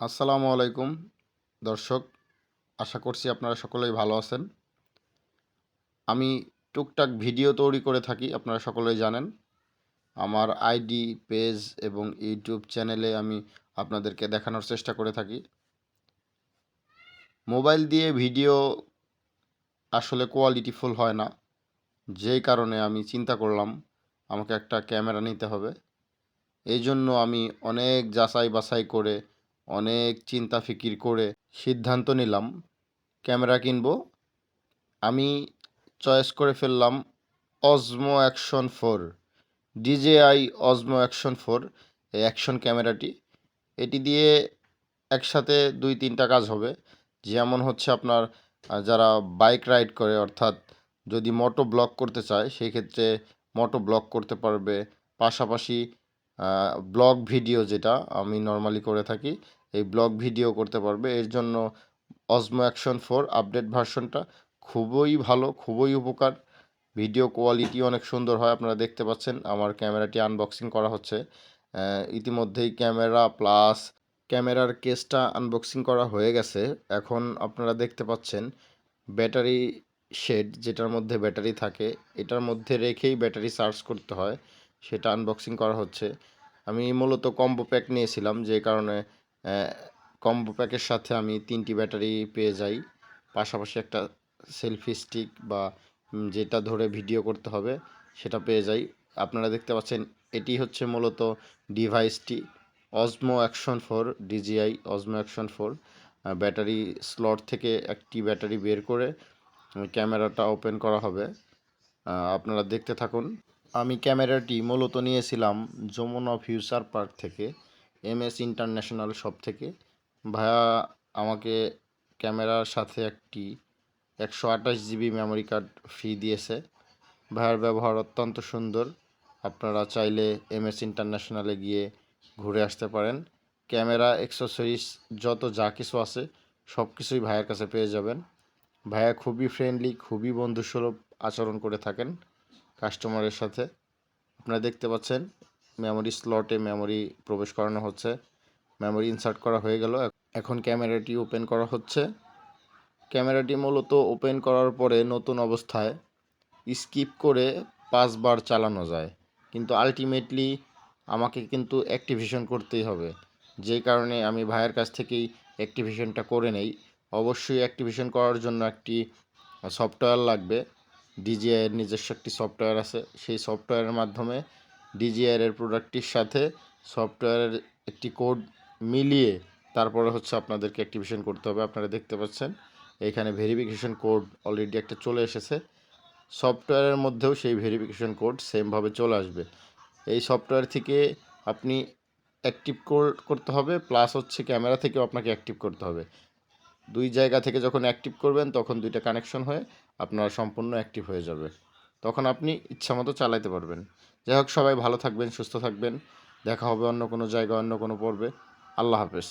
আসসালামু আলাইকুম দর্শক, আশা করছি আপনারা সকলেই ভালো আছেন। আমি টুকটাক ভিডিও তৈরি করে থাকি, আপনারা সকলেই জানেন। আমার আইডি, পেজ এবং ইউটিউব চ্যানেলে আমি আপনাদেরকে দেখানোর চেষ্টা করে থাকি। মোবাইল দিয়ে ভিডিও আসলে কোয়ালিটিফুল হয় না, যেই কারণে আমি চিন্তা করলাম আমাকে একটা ক্যামেরা নিতে হবে। এই জন্য আমি অনেক যাচাই বাছাই করে, অনেক চিন্তা ফিকির করে সিদ্ধান্ত নিলাম ক্যামেরা কিনবো। আমি চয়েস করে ফেললাম অজমো অ্যাকশন 4, DJI অজমো অ্যাকশন 4, এই অ্যাকশন ক্যামেরাটি। এটি দিয়ে একসাথে 2-3টা কাজ হবে। যেমন হচ্ছে আপনার যারা বাইক রাইড করে, অর্থাৎ যদি মোটো ব্লগ করতে চায় সেই ক্ষেত্রে মোটো ব্লগ করতে পারবে। পাশাপাশি ব্লগ ভিডিও, যেটা আমি নর্মালি করে থাকি, এই ব্লগ ভিডিও করতে পারবে। এর জন্য অজমো অ্যাকশন 4 আপডেট ভার্সনটা খুবই ভালো, খুবই উপকার। ভিডিও কোয়ালিটি অনেক সুন্দর হয়, আপনারা দেখতে পাচ্ছেন। আমার ক্যামেরাটি আনবক্সিং করা হচ্ছে ইতিমধ্যেই। ক্যামেরা প্লাস ক্যামেরার কেসটা আনবক্সিং করা হয়ে গেছে। এখন আপনারা দেখতে পাচ্ছেন ব্যাটারি শেড, যেটার মধ্যে ব্যাটারি থাকে, এটার মধ্যে রেখেই ব্যাটারি চার্জ করতে হয়, সেটা আনবক্সিং করা হচ্ছে। আমি মূলত কম্বো প্যাক নিয়েছিলাম, যে কারণে কম্বো প্যাকের সাথে আমি 3টি ব্যাটারি পেয়ে যাই, পাশাপাশি একটা সেলফি স্টিক বা যেটা ধরে ভিডিও করতে হবে সেটা পেয়ে যাই। আপনারা দেখতে পাচ্ছেন এটি হচ্ছে মূলত ডিভাইসটি, অজমো action 4, DJI অজমো action 4। Battery slot থেকে একটি ব্যাটারি বের করে ক্যামেরাটা ওপেন করা হবে। আপনারা দেখতে থাকুন। আমি ক্যামেরাটি মূলত নিয়েছিলাম যমুনা ফিউচার পার্ক থেকে, MS ইন্টারন্যাশনাল শপ থেকে। ভাইয়া আমাকে ক্যামেরার সাথে একটি 128 GB মেমোরি কার্ড ফ্রি দিয়েছে। ভাইয়ার ব্যবহার অত্যন্ত সুন্দর। আপনারা চাইলে MS ইন্টারন্যাশনালে গিয়ে ঘুরে আসতে পারেন। ক্যামেরা অ্যাক্সেসরিজ যত যা কিছু আছে সব কিছুই ভাইয়ের কাছে পেয়ে যাবেন। ভাইয়া খুবই ফ্রেন্ডলি, খুবই বন্ধুসুলভ আচরণ করে থাকেন কাস্টমারের সাথে। আপনারা দেখতে পাচ্ছেন মেমোরি স্লটে মেমোরি প্রবেশ করানো হচ্ছে, মেমোরি ইনসার্ট করা হয়ে গেল। এখন ক্যামেরাটি ওপেন করা হচ্ছে। ক্যামেরাটি মূলত ওপেন করার পরে নতুন অবস্থায় স্কিপ করে 5বার চালানো যায়, কিন্তু আলটিমেটলি আমাকে কিন্তু অ্যাক্টিভেশন করতেই হবে, যেই কারণে আমি ভাইয়ের কাছ থেকেই অ্যাক্টিভেশনটা করে নেই। অবশ্যই অ্যাক্টিভেশন করার জন্য একটি সফটওয়্যার লাগবে। DJI এর নিজস্ব একটি সফটওয়্যার আছে, সেই সফটওয়্যারের মাধ্যমে DJI এর প্রোডাক্টটির সাথে সফটওয়্যারের একটি কোড মিলিয়ে তারপরে হচ্ছে আপনাদেরকে অ্যাক্টিভেশন করতে হবে। আপনারা দেখতে পাচ্ছেন এখানে ভেরিফিকেশন কোড অলরেডি একটা চলে এসেছে। সফটওয়্যারের মধ্যেও সেই ভেরিফিকেশন কোড সেমভাবে চলে আসবে। এই সফটওয়্যার থেকে আপনি অ্যাক্টিভ করতে হবে, প্লাস হচ্ছে ক্যামেরা থেকেও আপনাকে অ্যাক্টিভ করতে হবে। দুই জায়গা থেকে যখন অ্যাক্টিভ করবেন তখন দুইটা কানেকশন হয়ে আপনার সম্পূর্ণ অ্যাক্টিভ হয়ে যাবে, তখন আপনি ইচ্ছামতো চালাতে পারবেন। যাই হোক, সবাই ভালো থাকবেন, সুস্থ থাকবেন। দেখা হবে অন্য কোনো জায়গায়, অন্য কোনো পর্বে। আল্লাহ হাফেজ।